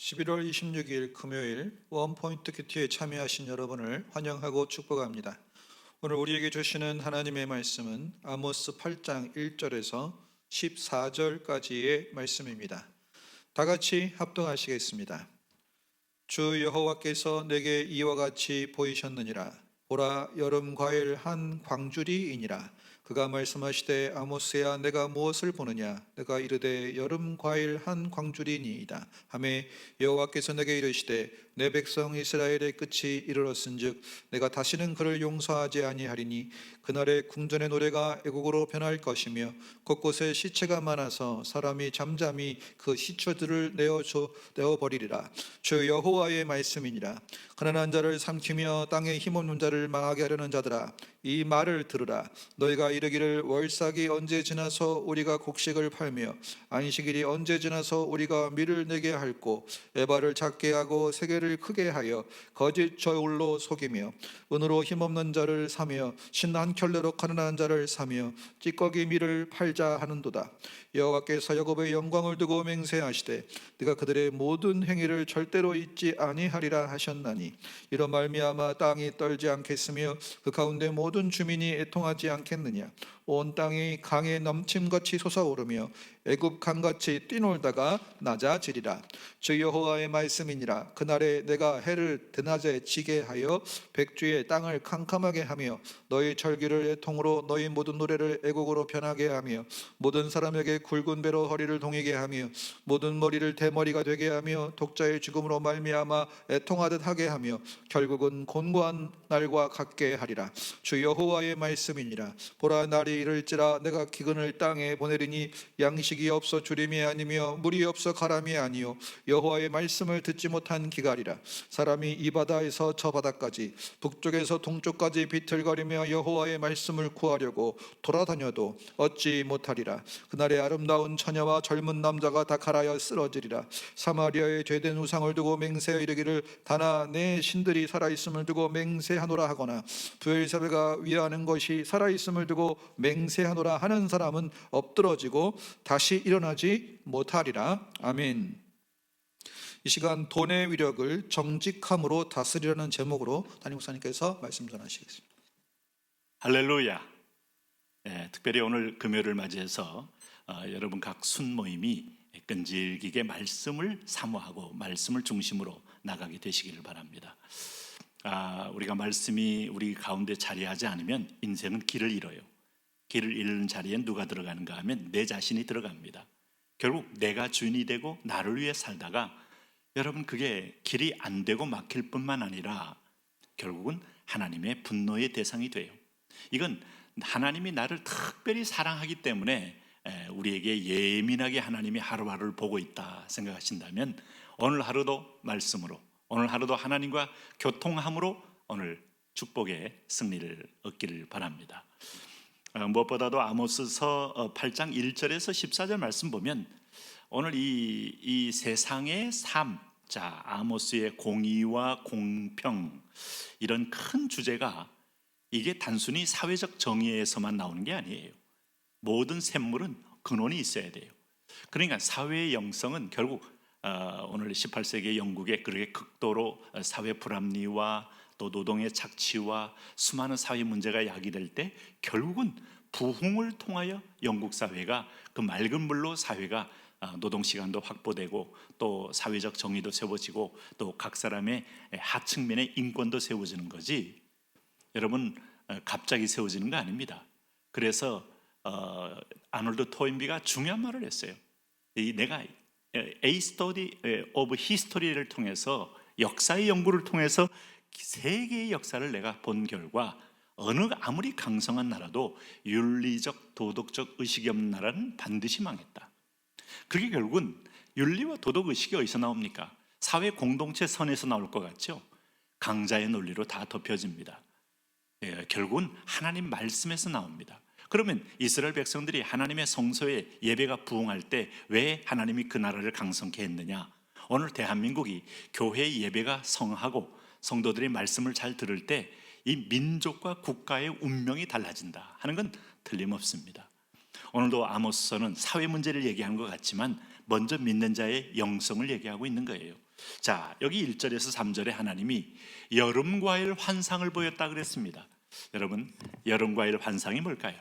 11월 26일 금요일 원포인트 큐티에 참여하신 여러분을 환영하고 축복합니다. 오늘 우리에게 주시는 하나님의 말씀은 아모스 8장 1절에서 14절까지의 말씀입니다. 다 같이 합동하시겠습니다. 주 여호와께서 내게 이와 같이 보이셨느니라. 보라, 여름 과일 한 광주리이니라. 그가 말씀하시되 아모스야, 내가 무엇을 보느냐? 내가 이르되 여름 과일 한 광주리니이다 하매 여호와께서 내게 이르시되 내 백성 이스라엘의 끝이 이르렀은즉 내가 다시는 그를 용서하지 아니하리니 그날의 궁전의 노래가 애곡으로 변할 것이며 곳곳에 시체가 많아서 사람이 잠잠히 그 시체들을 내어버리리라. 주 여호와의 말씀이니라. 가난한 자를 삼키며 땅에 힘없는 자를 망하게 하려는 자들아, 이 말을 들으라. 너희가 이르기를 월삭이 언제 지나서 우리가 곡식을 팔며 안식일이 언제 지나서 우리가 밀을 내게 할꼬, 에바를 작게 하고 세계를 크게 하여 거짓 저울로 속이며 은으로 힘없는 자를 사며 신 한 켤레로 가난한 자를 사며 찌꺼기 밀을 팔자 하는도다. 여호와께서 야곱의 영광을 두고 맹세하시되 네가 그들의 모든 행위를 절대로 잊지 아니하리라 하셨나니 이로 말미암아 땅이 떨지 않겠으며 그 가운데 모든 주민이 애통하지 않겠느냐. 온 땅이 강에 넘침같이 솟아오르며 애굽 강같이 뛰놀다가 낮아지리라. 주 여호와의 말씀이니라. 그날에 내가 해를 드낮에 지게 하여 백주의 땅을 캄캄하게 하며 너희 절기를 애통으로 너희 모든 노래를 애곡으로 변하게 하며 모든 사람에게 굵은 배로 허리를 동이게 하며 모든 머리를 대머리가 되게 하며 독자의 죽음으로 말미암아 애통하듯 하게 하며 결국은 곤고한 날과 같게 하리라. 주 여호와의 말씀이니라. 보라, 날이 이를지라 내가 기근을 땅에 보내리니 양식이 없어 주림이 아니며 물이 없어 가람이 아니요 여호와의 말씀을 듣지 못한 기갈이라. 사람이 이 바다에서 저 바다까지 북쪽에서 동쪽까지 비틀거리며 여호와의 말씀을 구하려고 돌아다녀도 얻지 못하리라. 그날에 아름다운 처녀와 젊은 남자가 다 갈아여 쓰러지리라. 사마리아의 죄된 우상을 두고 맹세하여 이르기를 다나 내 신들이 살아있음을 두고 맹세하노라 하거나 브엘세바가 위하는 것이 살아있음을 두고 맹세하노라 하는 사람은 엎드러지고 다시 일어나지 못하리라. 아멘. 이 시간 돈의 위력을 정직함으로 다스리라는 제목으로 담임 목사님께서 말씀 전하시겠습니다. 할렐루야. 특별히 오늘 금요일을 맞이해서 여러분 각 순모임이 끈질기게 말씀을 사모하고 말씀을 중심으로 나가게 되시기를 바랍니다. 우리가 말씀이 우리 가운데 자리하지 않으면 인생은 길을 잃어요. 길을 잃는 자리에 누가 들어가는가 하면 내 자신이 들어갑니다. 결국 내가 주인이 되고 나를 위해 살다가 여러분 그게 길이 안 되고 막힐 뿐만 아니라 결국은 하나님의 분노의 대상이 돼요. 이건 하나님이 나를 특별히 사랑하기 때문에 우리에게 예민하게 하나님이 하루하루를 보고 있다 생각하신다면 오늘 하루도 말씀으로, 오늘 하루도 하나님과 교통함으로 오늘 축복의 승리를 얻기를 바랍니다. 무엇보다도 아모스서 8장 1절에서 14절 말씀 보면 오늘 이 세상의 삶, 아모스의 공의와 공평, 이런 큰 주제가 이게 단순히 사회적 정의에서만 나오는 게 아니에요. 모든 샘물은 근원이 있어야 돼요. 그러니까 사회의 영성은 결국 오늘 18세기 영국의 그렇게 극도로 사회 불합리와 또 노동의 착취와 수많은 사회 문제가 야기될 때 결국은 부흥을 통하여 영국 사회가 그 맑은 물로 사회가 노동시간도 확보되고 또 사회적 정의도 세워지고 또 각 사람의 하층면의 인권도 세워지는 거지, 여러분 갑자기 세워지는 거 아닙니다. 그래서 아놀드 토인비가 중요한 말을 했어요. 내가 A Study of History를 통해서 역사의 연구를 통해서 세계의 역사를 내가 본 결과 아무리 강성한 나라도 윤리적 도덕적 의식이 없는 나라는 반드시 망했다. 그게 결국은 윤리와 도덕 의식이 어디서 나옵니까? 사회 공동체 선에서 나올 것 같죠? 강자의 논리로 다 덮여집니다. 결국은 하나님 말씀에서 나옵니다. 그러면 이스라엘 백성들이 하나님의 성소에 예배가 부흥할 때 왜 하나님이 그 나라를 강성케 했느냐? 오늘 대한민국이 교회의 예배가 성하고 성도들이 말씀을 잘 들을 때 이 민족과 국가의 운명이 달라진다 하는 건 틀림없습니다. 오늘도 아모스서는 사회 문제를 얘기하는 것 같지만 먼저 믿는 자의 영성을 얘기하고 있는 거예요. 자, 여기 1절에서 3절에 하나님이 여름과일 환상을 보였다 그랬습니다. 여러분, 여름과일 환상이 뭘까요?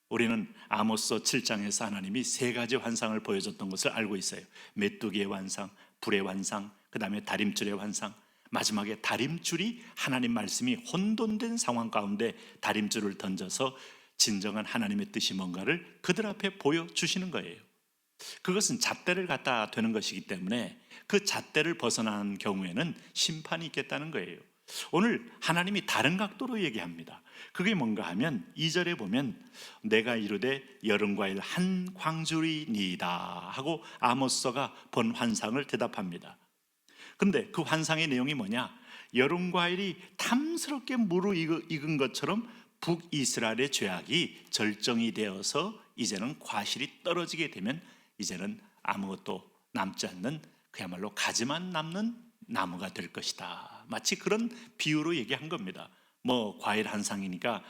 우리는 아모스 7장에서 하나님이 세 가지 환상을 보여줬던 것을 알고 있어요. 메뚜기의 환상, 불의 환상, 그 다음에 다림줄의 환상, 마지막에 다림줄이 하나님 말씀이 혼돈된 상황 가운데 다림줄을 던져서 진정한 하나님의 뜻이 뭔가를 그들 앞에 보여주시는 거예요. 그것은 잣대를 갖다 되는 것이기 때문에 그 잣대를 벗어난 경우에는 심판이 있겠다는 거예요. 오늘 하나님이 다른 각도로 얘기합니다. 그게 뭔가 하면 2절에 보면 내가 이르되 여름과일 한 광주리니이다 하고 아모스가 본 환상을 대답합니다. 근데 그 환상의 내용이 뭐냐? 여름과일이 탐스럽게 무르익은 것처럼 북이스라엘의 죄악이 절정이 되어서 이제는 과실이 떨어지게 되면 이제는 아무것도 남지 않는 그야말로 가지만 남는 나무가 될 것이다. 마치 그런 비유로 얘기한 겁니다. 뭐 과일 환상이니까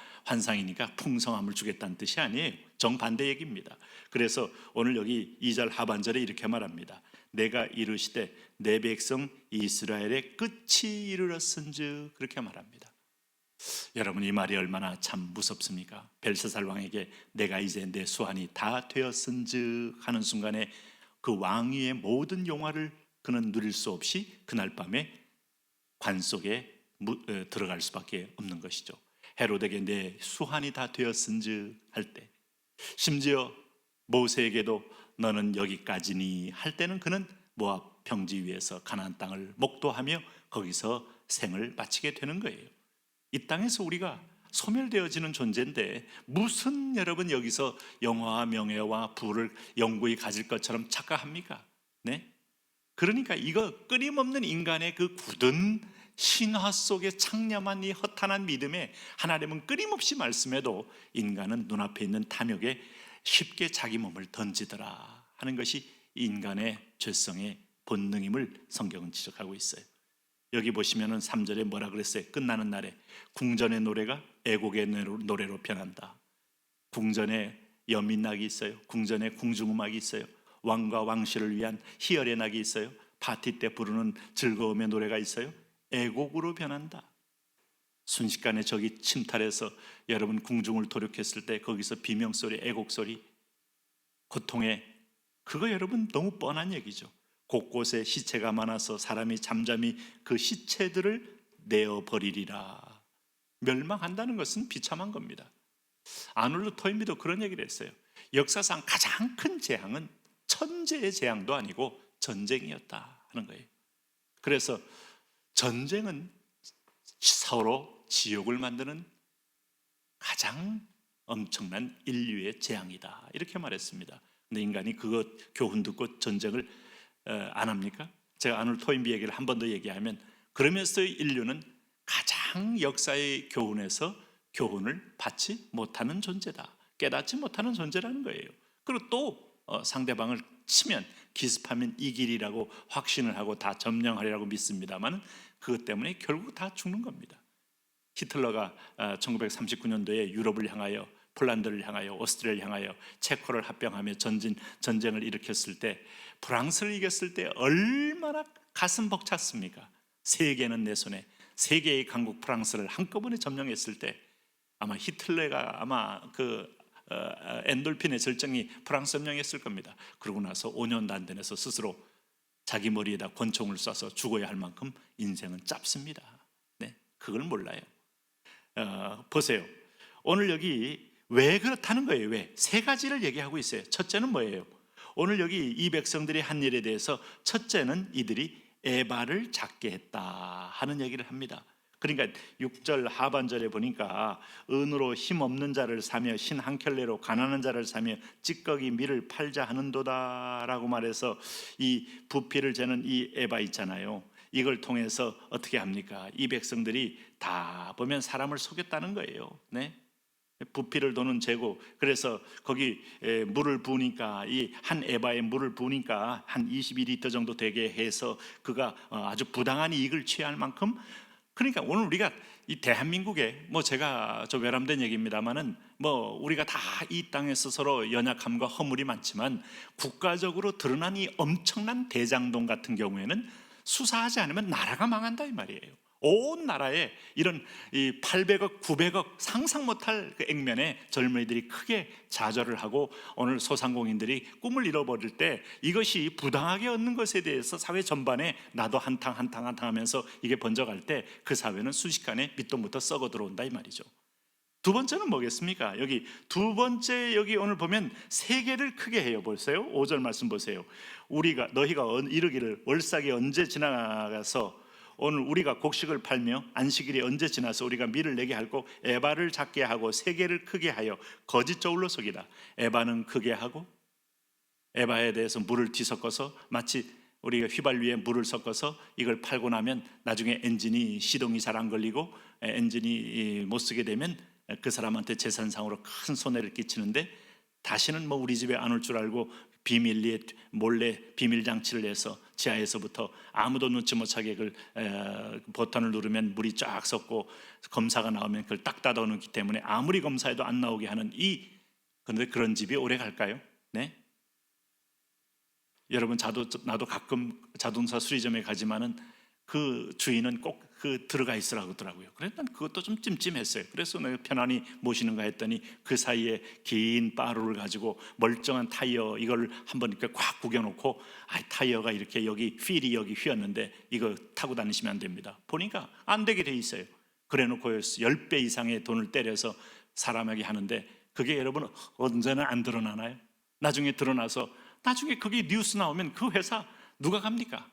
풍성함을 주겠다는 뜻이 아니에요. 정반대 얘기입니다. 그래서 오늘 여기 2절 하반절에 이렇게 말합니다. 내가 이르시되 내 백성 이스라엘의 끝이 이르렀은즉 그렇게 말합니다. 여러분, 이 말이 얼마나 참 무섭습니까? 벨사살 왕에게 내가 이제 내 수완이 다 되었은즉 하는 순간에 그 왕위의 모든 영화를 그는 누릴 수 없이 그날 밤에 관 속에 들어갈 수밖에 없는 것이죠. 헤롯에게 내 수완이 다 되었은즉 할 때, 심지어 모세에게도 너는 여기까지니 할 때는 그는 모압 평지 위에서 가나안 땅을 목도하며 거기서 생을 마치게 되는 거예요. 이 땅에서 우리가 소멸되어지는 존재인데 무슨 여러분 여기서 영화와 명예와 부를 영구히 가질 것처럼 착각합니까? 네? 그러니까 이거 끊임없는 인간의 그 굳은 신화 속에 창념한 이 허탄한 믿음에 하나님은 끊임없이 말씀해도 인간은 눈앞에 있는 탐욕에 쉽게 자기 몸을 던지더라 하는 것이 인간의 죄성의 본능임을 성경은 지적하고 있어요. 여기 보시면은 3절에 뭐라 그랬어요? 끝나는 날에 궁전의 노래가 애곡의 노래로 변한다. 궁전에 연민낙이 있어요. 궁전에 궁중음악이 있어요. 왕과 왕실을 위한 희열의 낙이 있어요. 파티 때 부르는 즐거움의 노래가 있어요. 애곡으로 변한다. 순식간에 저기 침탈해서 여러분 궁중을 도륙했을 때 거기서 비명소리, 애곡소리, 고통에, 그거 여러분 너무 뻔한 얘기죠. 곳곳에 시체가 많아서 사람이 잠잠히 그 시체들을 내어버리리라. 멸망한다는 것은 비참한 겁니다. 아놀드 토인비도 그런 얘기를 했어요. 역사상 가장 큰 재앙은 천재의 재앙도 아니고 전쟁이었다 하는 거예요. 그래서 전쟁은 서로 지옥을 만드는 가장 엄청난 인류의 재앙이다 이렇게 말했습니다. 근데 인간이 그것 교훈 듣고 전쟁을 안 합니까? 제가 아놀드 토인비 얘기를 한 번 더 얘기하면 그러면서 인류는 가장 역사의 교훈에서 교훈을 받지 못하는 존재다, 깨닫지 못하는 존재라는 거예요. 그리고 또 상대방을 치면 기습하면 이 길이라고 확신을 하고 다 점령하리라고 믿습니다만 그것 때문에 결국 다 죽는 겁니다. 히틀러가 1939년도에 유럽을 향하여, 폴란드를 향하여, 오스트리아를 향하여 체코를 합병하며 전쟁을 일으켰을 때, 프랑스를 이겼을 때 얼마나 가슴 벅찼습니까? 세계는 내 손에, 세계의 강국 프랑스를 한꺼번에 점령했을 때 아마 히틀러가 아마 엔돌핀의 절정이 프랑스 점령했을 겁니다. 그러고 나서 5년도 안 되면서 스스로 자기 머리에다 권총을 쏴서 죽어야 할 만큼 인생은 짧습니다. 네, 그걸 몰라요. 보세요. 오늘 여기 왜 그렇다는 거예요? 왜? 세 가지를 얘기하고 있어요. 첫째는 뭐예요? 오늘 여기 이 백성들이 한 일에 대해서 첫째는 이들이 에바를 작게 했다 하는 얘기를 합니다. 그러니까 6절 하반절에 보니까 은으로 힘없는 자를 사며 신 한 켤레로 가난한 자를 사며 찌꺼기 밀을 팔자 하는도다 라고 말해서 이 부피를 재는 이 에바 있잖아요. 이걸 통해서 어떻게 합니까? 이 백성들이 다 보면 사람을 속였다는 거예요. 네? 부피를 도는 재고, 그래서 거기 물을 부으니까 이 한 에바에 물을 부으니까 한 22리터 정도 되게 해서 그가 아주 부당한 이익을 취할 만큼 그러니까 오늘 우리가 이 대한민국에 뭐 제가 좀 외람된 얘기입니다만은 뭐 우리가 다 이 땅에서 서로 연약함과 허물이 많지만 국가적으로 드러난 이 엄청난 대장동 같은 경우에는 수사하지 않으면 나라가 망한다 이 말이에요. 온 나라에 이런 이 800억, 900억 상상 못할 그 액면에 젊은이들이 크게 좌절을 하고 오늘 소상공인들이 꿈을 잃어버릴 때 이것이 부당하게 얻는 것에 대해서 사회 전반에 나도 한탕 하면서 이게 번져갈 때 그 사회는 순식간에 밑동부터 썩어 들어온다 이 말이죠. 두 번째는 뭐겠습니까? 여기 두 번째 여기 오늘 보면 세계를 크게 해요. 보세요. 5절 말씀 보세요. 너희가 이르기를 월삭이 언제 지나가서 오늘 우리가 곡식을 팔며 안식일이 언제 지나서 우리가 밀을 내게 하고 에바를 작게 하고 세계를 크게 하여 거짓 저울로 속이라. 에바는 크게 하고 에바에 대해서 물을 뒤섞어서 마치 우리가 휘발 위에 물을 섞어서 이걸 팔고 나면 나중에 엔진이 시동이 잘 안 걸리고 엔진이 못 쓰게 되면 그 사람한테 재산상으로 큰 손해를 끼치는데 다시는 뭐 우리 집에 안 올 줄 알고 비밀리에 몰래 비밀 장치를 해서 지하에서부터 아무도 눈치 못 차게 그걸 버튼을 누르면 물이 쫙 섞고 검사가 나오면 그걸 딱 닫아 놓기 때문에 아무리 검사해도 안 나오게 하는 그런데 그런 집이 오래 갈까요? 네? 여러분 나도 가끔 자동차 수리점에 가지만은 그 주인은 꼭 들어가 있으라고 하더라고요. 그래서 난 그것도 좀 찜찜했어요. 그래서 내가 편안히 모시는가 했더니 그 사이에 긴 바로를 가지고 멀쩡한 타이어 이걸 한번 이렇게 꽉 구겨놓고 타이어가 이렇게 여기 휠이 여기 휘었는데 이거 타고 다니시면 안 됩니다. 보니까 안 되게 돼 있어요. 그래놓고 10배 이상의 돈을 때려서 사람에게 하는데 그게 여러분 언제나 안 드러나나요? 나중에 드러나서 나중에 그게 뉴스 나오면 그 회사 누가 갑니까?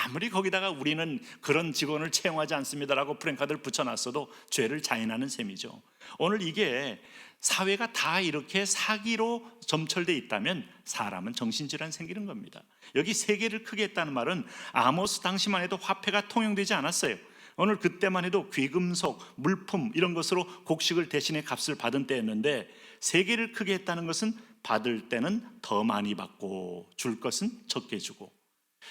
아무리 거기다가 우리는 그런 직원을 채용하지 않습니다라고 프랭카드를 붙여놨어도 죄를 자인하는 셈이죠. 오늘 이게 사회가 다 이렇게 사기로 점철돼 있다면 사람은 정신질환 생기는 겁니다. 여기 세계를 크게 했다는 말은 아모스 당시만 해도 화폐가 통용되지 않았어요. 오늘 그때만 해도 귀금속, 물품 이런 것으로 곡식을 대신에 값을 받은 때였는데 세계를 크게 했다는 것은 받을 때는 더 많이 받고 줄 것은 적게 주고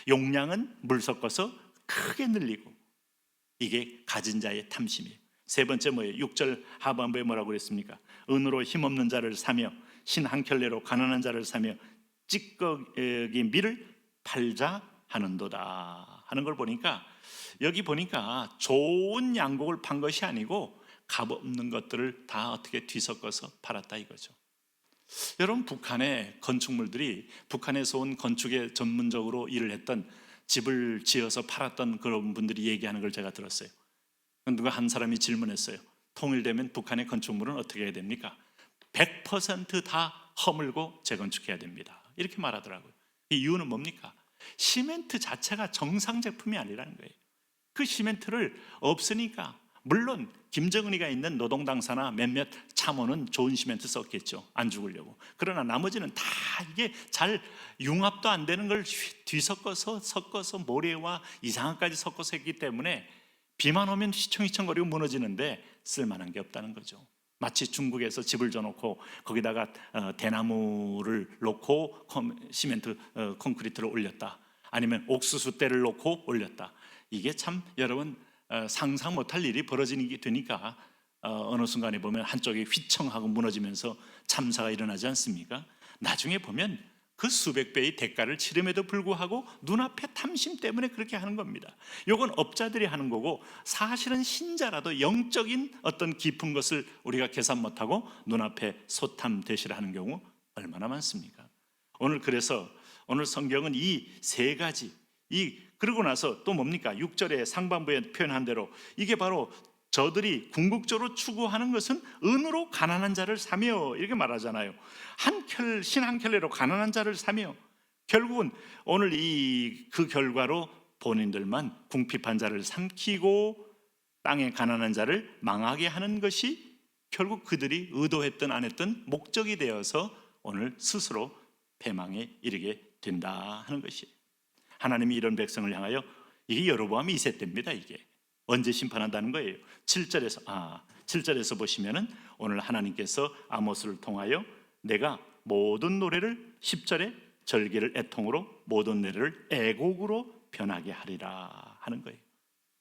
용량은 물 섞어서 크게 늘리고 이게 가진 자의 탐심이에요. 세 번째 뭐예요? 6절 하반부에 뭐라고 그랬습니까? 은으로 힘없는 자를 사며 신 한 켤레로 가난한 자를 사며 찌꺼기 밀을 팔자 하는도다 하는 걸 보니까 여기 보니까 좋은 양곡을 판 것이 아니고 값없는 것들을 다 어떻게 뒤섞어서 팔았다 이거죠. 여러분 북한의 건축물들이 북한에서 온 건축에 전문적으로 일을 했던 집을 지어서 팔았던 그런 분들이 얘기하는 걸 제가 들었어요. 누가 한 사람이 질문했어요. 통일되면 북한의 건축물은 어떻게 해야 됩니까? 100% 허물고 재건축해야 됩니다. 이렇게 말하더라고요. 이유는 뭡니까? 시멘트 자체가 정상 제품이 아니라는 거예요. 그 시멘트를 없으니까 물론 김정은이가 있는 노동당사나 몇몇 참호는 좋은 시멘트 썼겠죠. 안 죽으려고. 그러나 나머지는 다 이게 잘 융합도 안 되는 걸 뒤섞어서 모래와 이상한까지 섞어서 했기 때문에 비만 오면 휘청휘청거리고 무너지는데 쓸만한 게 없다는 거죠. 마치 중국에서 집을 져놓고 거기다가 대나무를 놓고 시멘트 콘크리트를 올렸다. 아니면 옥수수대를 놓고 올렸다. 이게 참 여러분 상상 못할 일이 벌어지게 되니까 어느 순간에 보면 한쪽이 휘청하고 무너지면서 참사가 일어나지 않습니까? 나중에 보면 그 수백 배의 대가를 치름에도 불구하고 눈앞에 탐심 때문에 그렇게 하는 겁니다. 이건 업자들이 하는 거고 사실은 신자라도 영적인 어떤 깊은 것을 우리가 계산 못하고 눈앞에 소탐 대시를 하는 경우 얼마나 많습니까? 그래서 오늘 성경은 이 세 가지 그러고 나서 또 뭡니까? 6절에 상반부에 표현한 대로 이게 바로 저들이 궁극적으로 추구하는 것은 은으로 가난한 자를 사며 이렇게 말하잖아요. 신 한 켤레로 가난한 자를 사며 결국은 오늘 그 결과로 본인들만 궁핍한 자를 삼키고 땅의 가난한 자를 망하게 하는 것이 결국 그들이 의도했든 안 했든 목적이 되어서 오늘 스스로 패망에 이르게 된다 하는 것이에요. 하나님이 이런 백성을 향하여 이게 여로보암 2세 때입니다. 이게 언제 심판한다는 거예요. 7절에서 보시면은 오늘 하나님께서 아모스를 통하여 내가 모든 노래를 10절에 절기를 애통으로 모든 노래를 애곡으로 변하게 하리라 하는 거예요.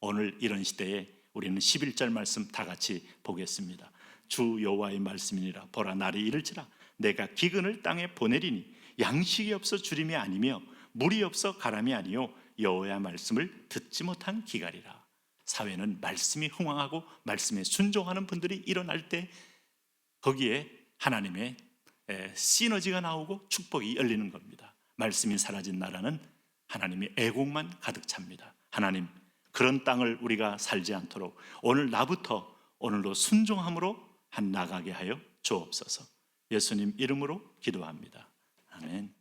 오늘 이런 시대에 우리는 11절 말씀 다 같이 보겠습니다. 주 여호와의 말씀이니라. 보라, 날이 이를지라 내가 기근을 땅에 보내리니 양식이 없어 주림이 아니며 물이 없어 가람이 아니요 여호와의 말씀을 듣지 못한 기갈이라. 사회는 말씀이 흥황하고 말씀에 순종하는 분들이 일어날 때 거기에 하나님의 시너지가 나오고 축복이 열리는 겁니다. 말씀이 사라진 나라는 하나님의 애곡만 가득 찹니다. 하나님, 그런 땅을 우리가 살지 않도록 오늘 나부터 오늘로 순종함으로 한 나가게 하여 주옵소서. 예수님 이름으로 기도합니다. 아멘.